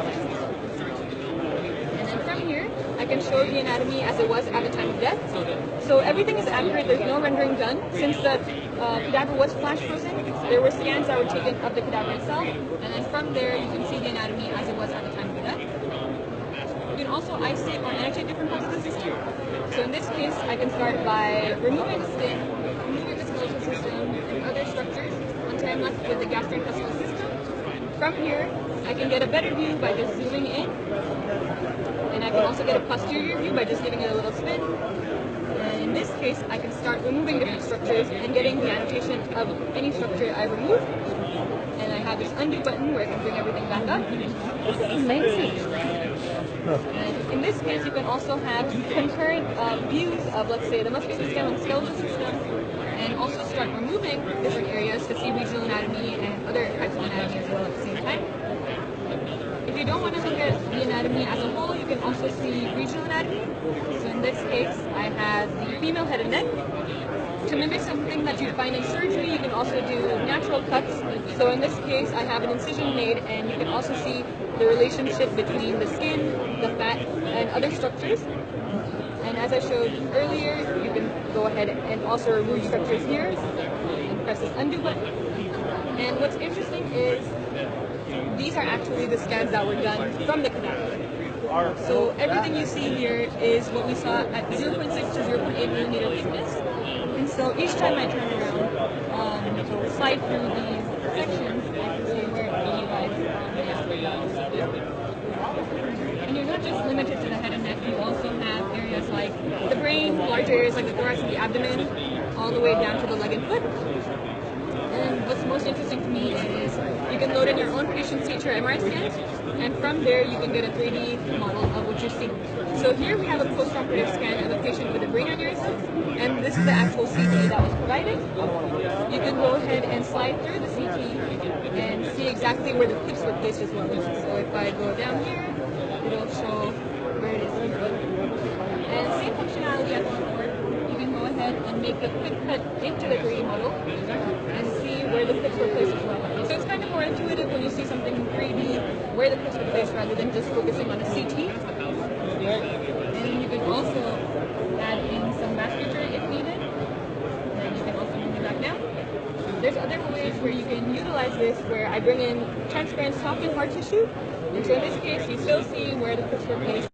And then from here, I can show the anatomy as it was at the time of death. So everything is accurate. There's no rendering done. Since the cadaver was flash frozen, there were scans that were taken of the cadaver itself. And then from there, you can see the anatomy as it was at the time of death. You can also isolate or annotate different parts of the system. So in this case, I can start by removing the skin, removing the skeletal system, and other structures until I'm left with the gastrointestinal system. From here, I can get a better view by just zooming in, and I can also get a posterior view by just giving it a little spin. And in this case, I can start removing different structures and getting the annotation of any structure I remove. And I have this undo button where I can bring everything back up. This is amazing. And in this case, you can also have concurrent views of, let's say, the muscular system and skeletal system, and also start removing different areas to see regional anatomy and other types of anatomy as well at the same time. If you don't want to look at the anatomy as a whole, you can also see regional anatomy. So in this case, I have the female head and neck. To mimic something that you'd find in surgery, you can also do natural cuts. So in this case, I have an incision made, and you can also see the relationship between the skin, the fat, and other structures. And as I showed earlier, you can go ahead and also remove structures here and press this undo button. And what's interesting is these are actually the scans that were done from the cadaver. So everything you see here is what we saw at 0.6 to 0.8 millimeter thickness. And so each time I turn around, slide through these sections, I can see where it relies on the And you're not just limited to the head and neck, you also have areas like the brain, larger areas like the thorax and the abdomen, all the way down to the leg and foot. And what's most interesting to me is you can load in your own patient's CT or MRI scans, and from there you can get a 3D model of what you're seeing. So here we have a post-operative scan of a patient with a brain aneurysm, and this is the actual CT that was provided. You can go ahead and slide through the CT and see exactly where the clips were placed as well. So if I go down here, it'll show where it is here. And same functionality as before. You can go ahead and make a quick cut into the 3D model and see where the clips were placed as well. So it's kind of more intuitive when you see something in 3D, where the clips were placed rather than just focusing on a CT. And you can also add in some vasculature if needed. And you can also move it back down. There's other ways where you can utilize this where I bring in transparent soft and hard tissue. And so in this case, you still see where the clips were placed.